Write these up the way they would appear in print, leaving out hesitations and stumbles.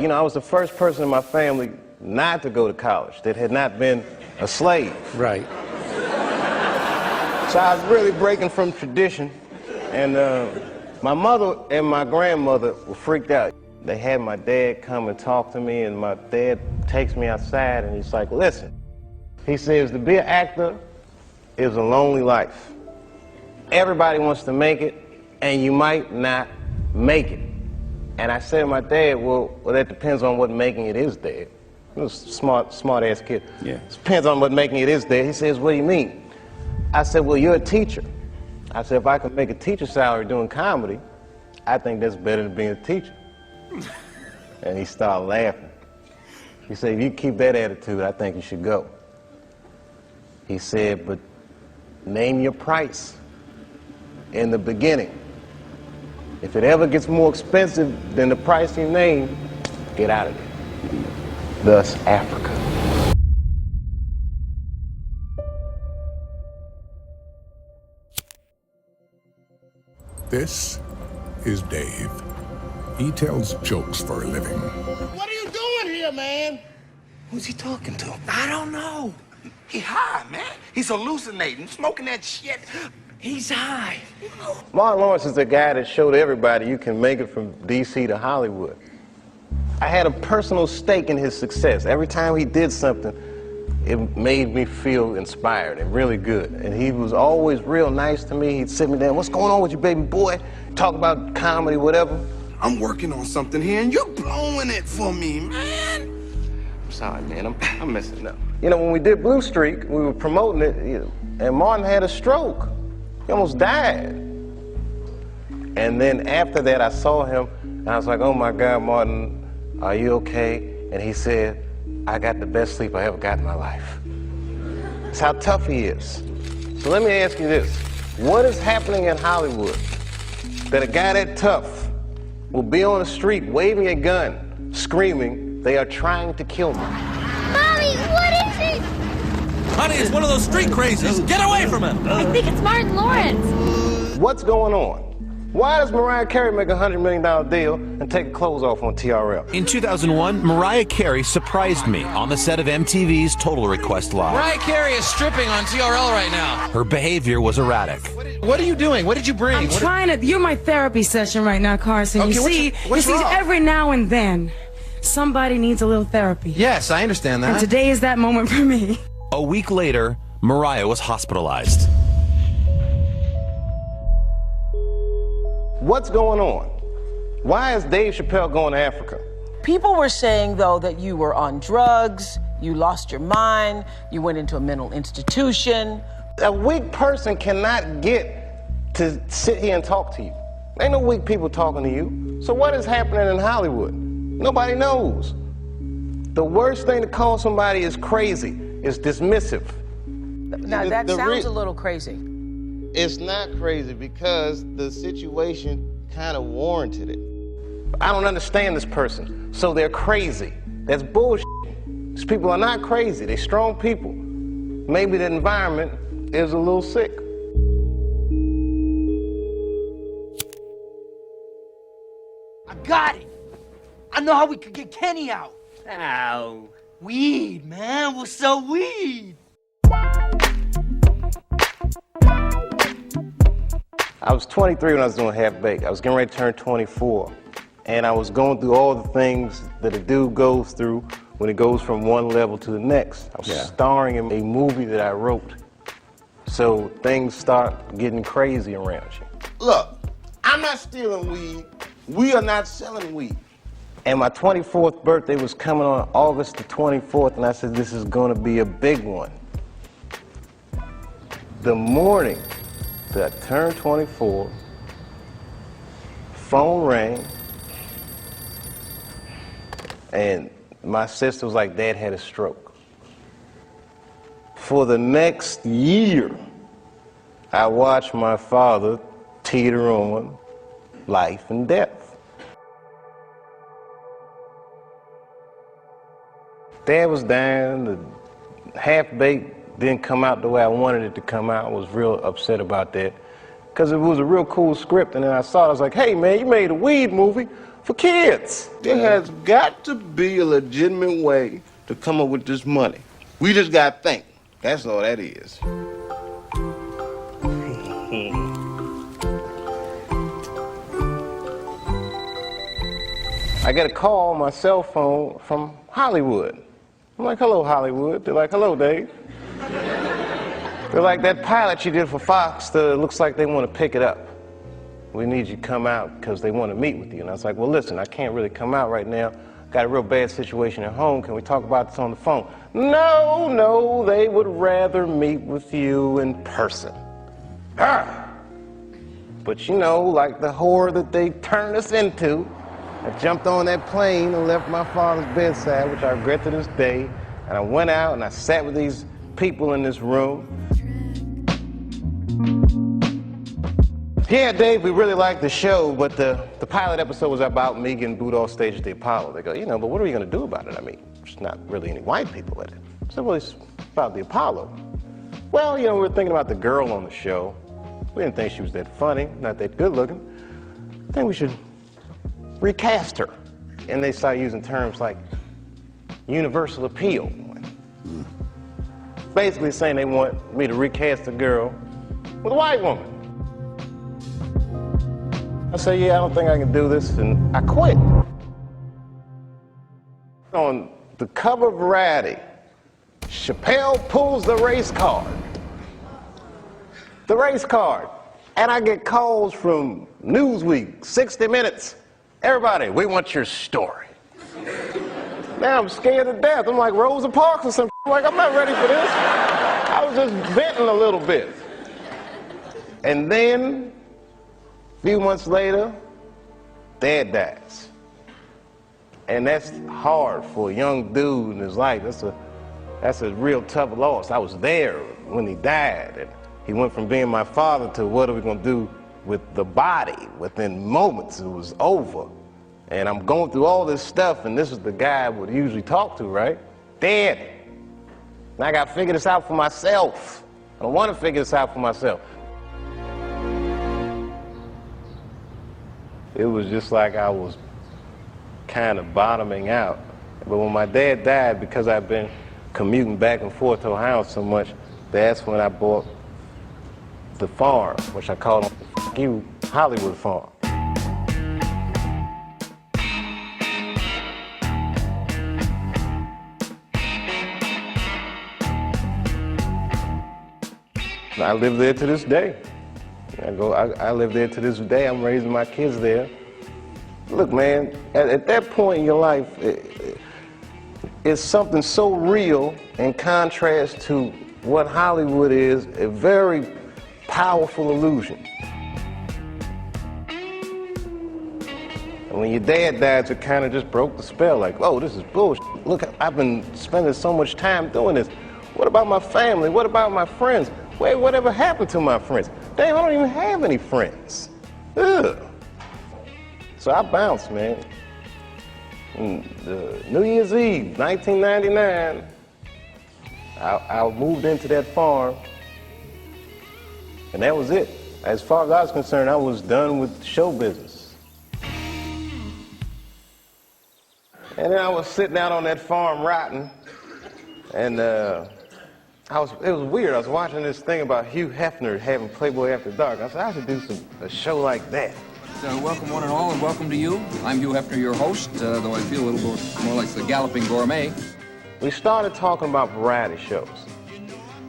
You know, I was the first person in my family not to go to college, that had not been a slave. Right. So I was really breaking from tradition, and my mother and my grandmother were freaked out. They had my dad come and talk to me, and my dad takes me outside, and he's like, listen, he says, to be an actor is a lonely life. Everybody wants to make it, and you might not make it. And I said to my dad, well, that depends on what making it is, Dad. He was a smart-ass kid. Yeah. It depends on what making it is, Dad. He says, what do you mean? I said, well, you're a teacher. I said, if I could make a teacher salary doing comedy, I think that's better than being a teacher. And he started laughing. He said, if you keep that attitude, I think you should go. He said, but name your price in the beginning. If it ever gets more expensive than the price you name, get out of there. Thus, Africa. This is Dave. He tells jokes for a living. What are you doing here, man? Who's he talking to? I don't know. He high, man. He's hallucinating, smoking that shit. He's high. Martin Lawrence is the guy that showed everybody you can make it from D.C. to Hollywood. I had a personal stake in his success. Every time he did something, it made me feel inspired and really good. And he was always real nice to me. He'd sit me down, what's going on with you, baby boy? Talk about comedy, whatever. I'm working on something here, and you're blowing it for me, man. I'm sorry, man. I'm messing up. You know, when we did Blue Streak, we were promoting it, and Martin had a stroke. He almost died. And then after that, I saw him, and I was like, oh my God, Martin, are you okay? And he said, I got the best sleep I ever got in my life. That's how tough he is. So let me ask you this. What is happening in Hollywood that a guy that tough will be on the street waving a gun, screaming, they are trying to kill me? Mommy, what is it? Honey, it's one of those street crazies. Get away from him. I think it's Martin Lawrence. What's going on? Why does Mariah Carey make a $100 million deal and take her clothes off on TRL? In 2001, Mariah Carey surprised me on the set of MTV's Total Request Live. Mariah Carey is stripping on TRL right now. Her behavior was erratic. What are you doing? What did you bring? I'm trying to... You're my therapy session right now, Carson. Okay, you what's see, wrong? every now and then, somebody needs a little therapy. Yes, I understand that. And today is that moment for me. A week later, Mariah was hospitalized. What's going on? Why is Dave Chappelle going to Africa? People were saying, though, that you were on drugs, you lost your mind, you went into a mental institution. A weak person cannot get to sit here and talk to you. Ain't no weak people talking to you. So what is happening in Hollywood? Nobody knows. The worst thing to call somebody is crazy, is dismissive. Now, that sounds a little crazy. It's not crazy because the situation kind of warranted it. I don't understand this person, so they're crazy. That's bullshit. These people are not crazy. They're strong people. Maybe the environment is a little sick. I got it. I know how we could get Kenny out. Ow. Weed, man. We'll sell weed. I was 23 when I was doing Half Baked. I was getting ready to turn 24. And I was going through all the things that a dude goes through when it goes from one level to the next. I was starring in a movie that I wrote. So things start getting crazy around you. Look, I'm not stealing weed. We are not selling weed. And my 24th birthday was coming on August the 24th, and I said, this is gonna be a big one. The morning that I turned 24, phone rang, and my sister was like, Dad had a stroke. For the next year, I watched my father teeter on life and death. Dad was down, the Half Baked didn't come out the way I wanted it to come out. I was real upset about that because it was a real cool script, and then I saw it, I was like, hey man, you made a weed movie. for kids. There has got to be a legitimate way to come up with this money. We just got to think. That's all that is. I get a call on my cell phone from Hollywood. I'm like, hello, Hollywood. They're like, hello, Dave. They're like, that pilot you did for Fox, looks like they want to pick it up. We need you to come out because they want to meet with you. And I was like, well, listen, I can't really come out right now. Got a real bad situation at home. Can we talk about this on the phone? No, they would rather meet with you in person. But you know, like the whore that they turned us into, I jumped on that plane and left my father's bedside, which I regret to this day. And I went out and I sat with these people in this room. Yeah, Dave, we really liked the show, but the pilot episode was about me getting booed off stage at the Apollo. They go, but what are we going to do about it? I mean, there's not really any white people in it. So, well, it's about the Apollo. Well, we were thinking about the girl on the show. We didn't think she was that funny, not that good looking. I think we should recast her. And they started using terms like universal appeal. Basically saying they want me to recast a girl with a white woman. I said, yeah, I don't think I can do this, and I quit. On the cover of Variety, Chapelle pulls the race card. The race card. And I get calls from Newsweek, 60 Minutes. Everybody, we want your story. Now I'm scared to death. I'm like Rosa Parks or something. I'm like, I'm not ready for this. I was just venting a little bit. And then, a few months later, Dad dies. And that's hard for a young dude in his life. That's a real tough loss. I was there when he died. And he went from being my father to what are we going to do with the body. Within moments, it was over. And I'm going through all this stuff, and this is the guy I would usually talk to, right? Dad. And I got to figure this out for myself. I don't want to figure this out for myself. It was just like I was kind of bottoming out. But when my dad died, because I've been commuting back and forth to Ohio so much, that's when I bought the farm, which I call the Hollywood farm. I live there to this day. I live there to this day. I'm raising my kids there. Look, man, at that point in your life, it's something so real in contrast to what Hollywood is, a very powerful illusion. And when your dad died, it kind of just broke the spell, like, oh, this is bullshit. Look, I've been spending so much time doing this. What about my family? What about my friends? Wait, whatever happened to my friends? Damn, I don't even have any friends. Ugh. So I bounced, man. New Year's Eve, 1999, I moved into that farm, and that was it. As far as I was concerned, I was done with show business. And then I was sitting out on that farm rotting, and it was weird. I was watching this thing about Hugh Hefner having Playboy After Dark. I said, I should do a show like that. Welcome one and all, and welcome to you. I'm Hugh Hefner, your host, though I feel a little more like the Galloping Gourmet. We started talking about variety shows.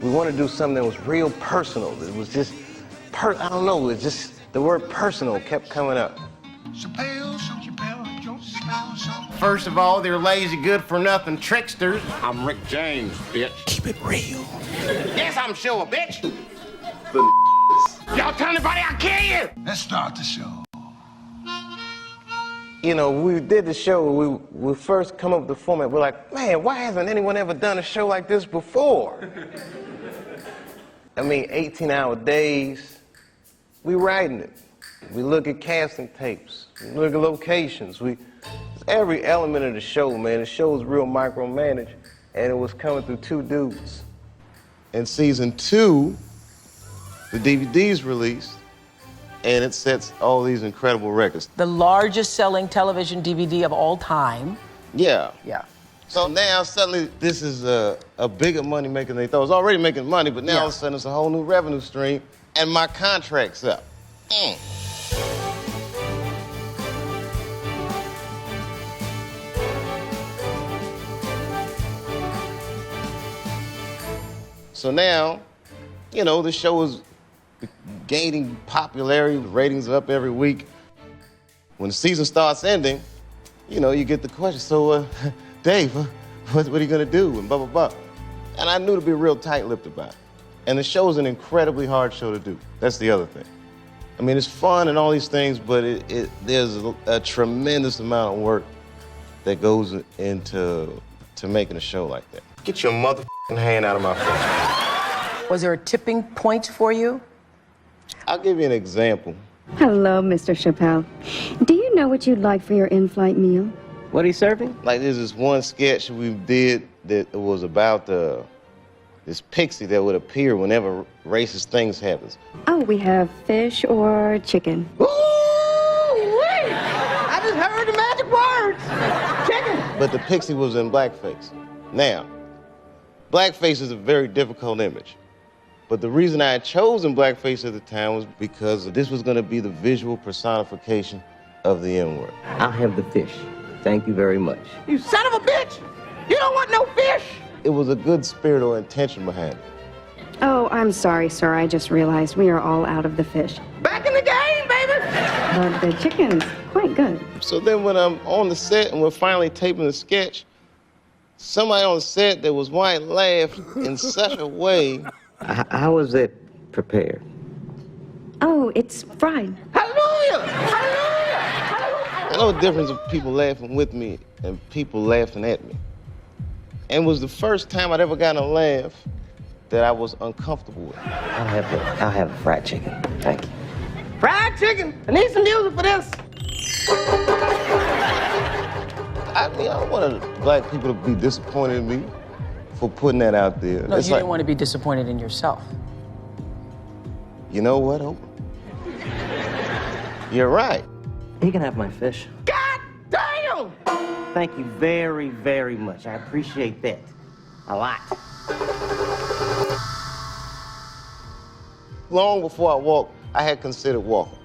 We wanted to do something that was real personal. It was just, I don't know, it just, the word personal kept coming up. First of all, they're lazy, good-for-nothing tricksters. I'm Rick James, bitch. Keep it real. Yes, I'm sure, bitch. Y'all tell anybody I'll kill you! Let's start the show. We did the show, we first come up with the format, we're like, man, why hasn't anyone ever done a show like this before? 18-hour days, we writing it. We look at casting tapes, we look at locations, every element of the show, man. The show was real micromanaged, and it was coming through two dudes. In season 2, the DVD's released, and it sets all these incredible records. The largest selling television DVD of all time. Yeah. Yeah. So now suddenly this is a bigger money maker than they thought. It was already making money, but now all of a sudden it's a whole new revenue stream, and my contract's up. So now, you know, the show is gaining popularity, the ratings are up every week. When the season starts ending, you know, you get the question, so, Dave, what are you gonna do? And blah, blah, blah. And I knew to be real tight-lipped about it. And the show is an incredibly hard show to do. That's the other thing. I mean, it's fun and all these things, but there's a tremendous amount of work that goes into making a show like that. Get your motherfucking hand out of my face. Was there a tipping point for you? I'll give you an example. Hello, Mr. Chapelle. Do you know what you'd like for your in-flight meal? What are you serving? Like, there's this one sketch we did that was about this pixie that would appear whenever racist things happen. Oh, we have fish or chicken. Ooh, wait! I just heard the magic words. Chicken. But the pixie was in blackface. Now, blackface is a very difficult image. But the reason I had chosen blackface at the time was because this was going to be the visual personification of the N-word. I'll have the fish. Thank you very much. You son of a bitch! You don't want no fish! It was a good spirit or intention behind it. Oh, I'm sorry, sir. I just realized we are all out of the fish. Back in the game, baby! But the chicken's quite good. So then when I'm on the set and we're finally taping the sketch, somebody on the set that was white laughed in such a way. How was it prepared? Oh, it's fried. Hallelujah! Hallelujah! Hallelujah! I know the difference of people laughing with me and people laughing at me. And it was the first time I'd ever gotten a laugh that I was uncomfortable with. I'll have a fried chicken. Thank you. Fried chicken! I need some music for this. I mean, I don't want black people to be disappointed in me for putting that out there. No, you didn't want to be disappointed in yourself. You know what, Oprah? You're right. You can have my fish. God damn! Thank you very, very much. I appreciate that. A lot. Long before I walked, I had considered walking.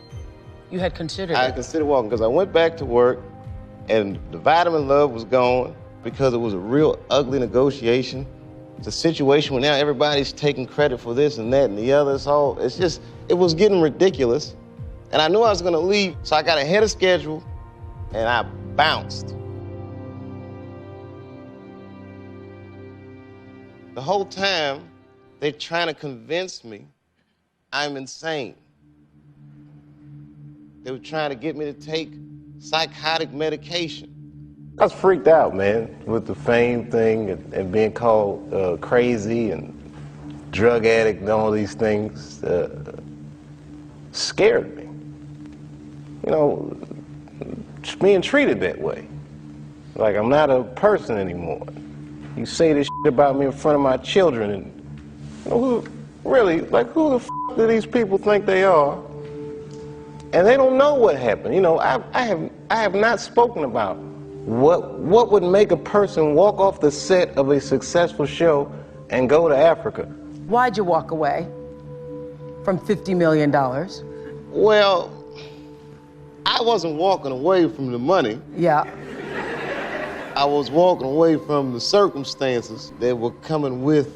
You had considered I had considered walking because I went back to work and the vitamin love was gone because it was a real ugly negotiation. It's a situation where now everybody's taking credit for this and that and the other. It was getting ridiculous. And I knew I was gonna leave, so I got ahead of schedule and I bounced. The whole time, they're trying to convince me I'm insane. They were trying to get me to take psychotic medication. I was freaked out, man, with the fame thing and being called crazy and drug addict and all these things scared me. You know, being treated that way. Like I'm not a person anymore. You say this shit about me in front of my children and you know, who the f do these people think they are? And they don't know what happened. You know, I have not spoken about what would make a person walk off the set of a successful show and go to Africa. Why'd you walk away from $50 million? Well, I wasn't walking away from the money. Yeah. I was walking away from the circumstances that were coming with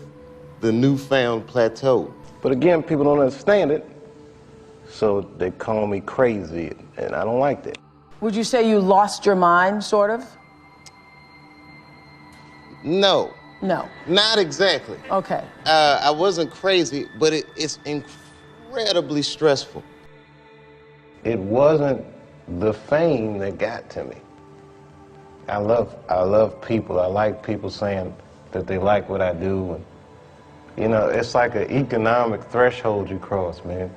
the newfound plateau. But again, people don't understand it, so they call me crazy, and I don't like that. Would you say you lost your mind, sort of? No. No. Not exactly. Okay. I wasn't crazy, but it's incredibly stressful. It wasn't the fame that got to me. I love people. I like people saying that they like what I do. And, you know, it's like an economic threshold you cross, man.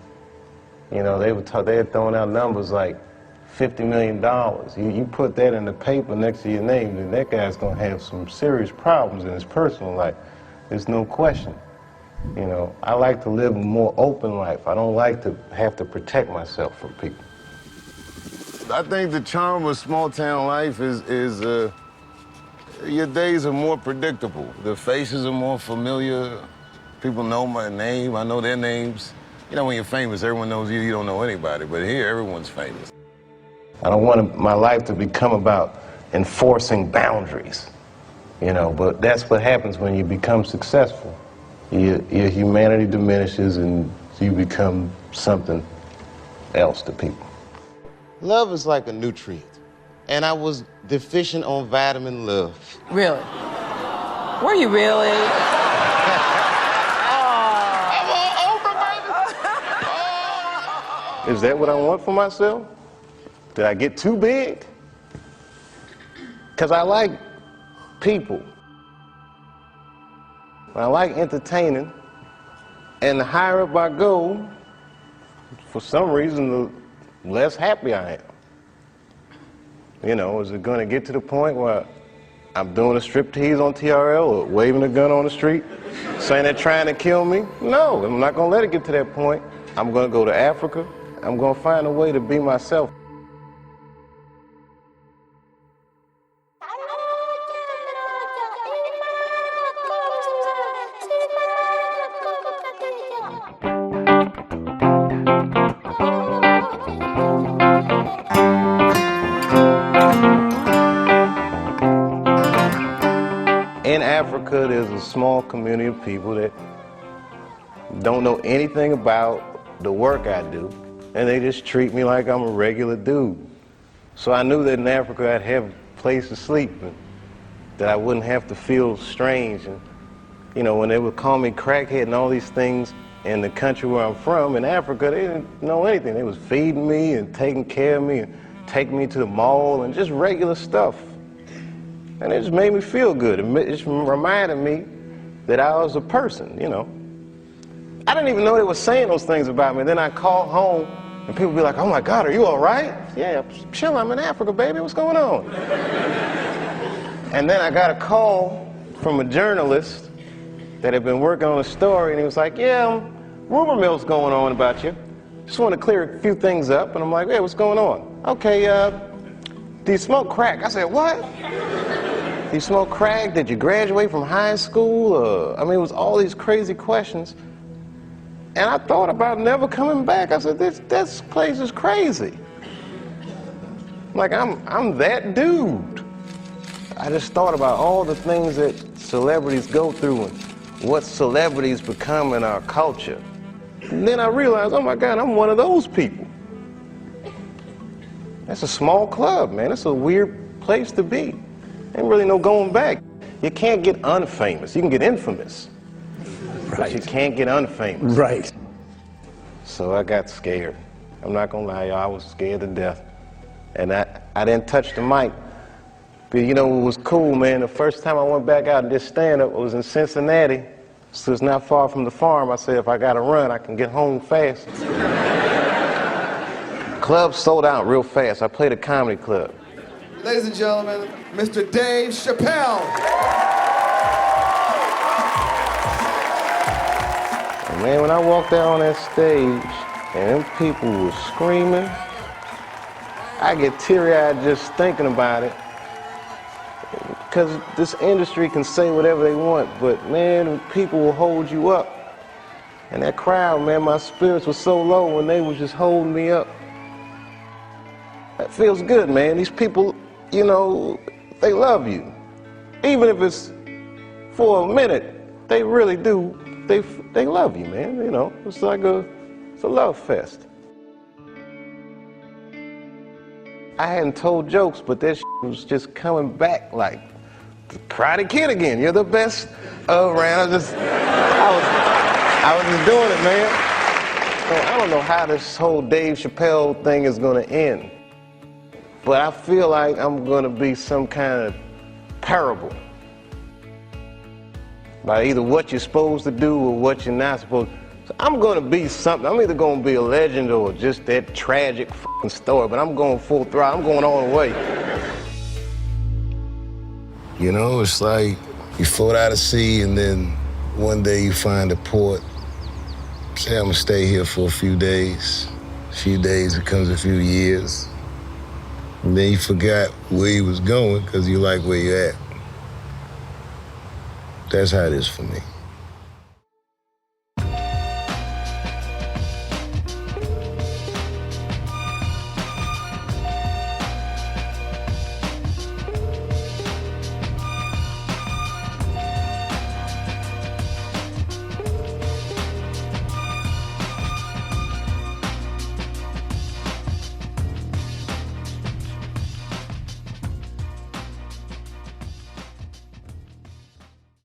You know, they had thrown out numbers like $50 million. You put that in the paper next to your name, then that guy's gonna have some serious problems in his personal life. There's no question. You know, I like to live a more open life. I don't like to have to protect myself from people. I think the charm of small town life is your days are more predictable. The faces are more familiar. People know my name, I know their names. You know, when you're famous, everyone knows you, you don't know anybody, but here, everyone's famous. I don't want my life to become about enforcing boundaries, you know, but that's what happens when you become successful. Your humanity diminishes and you become something else to people. Love is like a nutrient, and I was deficient on vitamin love. Really? Were you really? Is that what I want for myself? Did I get too big? Because I like people. I like entertaining. And the higher up I go, for some reason, the less happy I am. You know, is it going to get to the point where I'm doing a striptease on TRL or waving a gun on the street, saying they're trying to kill me? No, I'm not going to let it get to that point. I'm going to go to Africa. I'm going to find a way to be myself. In Africa, there's a small community of people that don't know anything about the work I do, and they just treat me like I'm a regular dude. So I knew that in Africa I'd have a place to sleep, and that I wouldn't have to feel strange. And, you know, when they would call me crackhead and all these things in the country where I'm from, in Africa, they didn't know anything. They was feeding me and taking care of me and taking me to the mall and just regular stuff. And it just made me feel good. It just reminded me that I was a person, you know. I didn't even know they were saying those things about me. Then I called home, and people be like, "Oh my God, are you all right?" "Yeah, I'm chilling, I'm in Africa, baby, what's going on?" And then I got a call from a journalist that had been working on a story, and he was like, "Yeah, rumor mill's going on about you. Just want to clear a few things up." And I'm like, "Yeah, what's going on?" "Okay, do you smoke crack?" I said, "What? Do you smoke crack? Did you graduate from high school?" I mean, it was all these crazy questions. And I thought about never coming back. I said, this place is crazy. Like, I'm that dude. I just thought about all the things that celebrities go through and what celebrities become in our culture. And then I realized, oh my God, I'm one of those people. That's a small club, man. It's a weird place to be. Ain't really no going back. You can't get unfamous. You can get infamous. Right. But you can't get unfamous. Right. So I got scared. I'm not gonna lie, y'all, I was scared to death. And I didn't touch the mic. But you know what was cool, man? The first time I went back out and did stand-up was in Cincinnati. So it's not far from the farm. I said, if I gotta run, I can get home fast. Club sold out real fast. I played a comedy club. Ladies and gentlemen, Mr. Dave Chappelle. And man, when I walked out on that stage and them people were screaming, I get teary-eyed just thinking about it. Because this industry can say whatever they want, but man, people will hold you up. And that crowd, man, my spirits were so low when they was just holding me up. That feels good, man. These people, you know, they love you. Even if it's for a minute, they really do. They love you, man. You know, it's like it's a love fest. I hadn't told jokes, but that was just coming back like the Karate Kid again. You're the best around. I was just doing it, man. So I don't know how this whole Dave Chappelle thing is gonna end, but I feel like I'm gonna be some kind of parable. By either what you're supposed to do or what you're not supposed to. So I'm gonna be something. I'm either gonna be a legend or just that tragic f***ing story, but I'm going full throttle. I'm going all the way. You know, it's like you float out to sea and then one day you find a port, say I'm gonna stay here for a few days. A few days becomes a few years. And then you forgot where you was going because you like where you're at. That's how it is for me.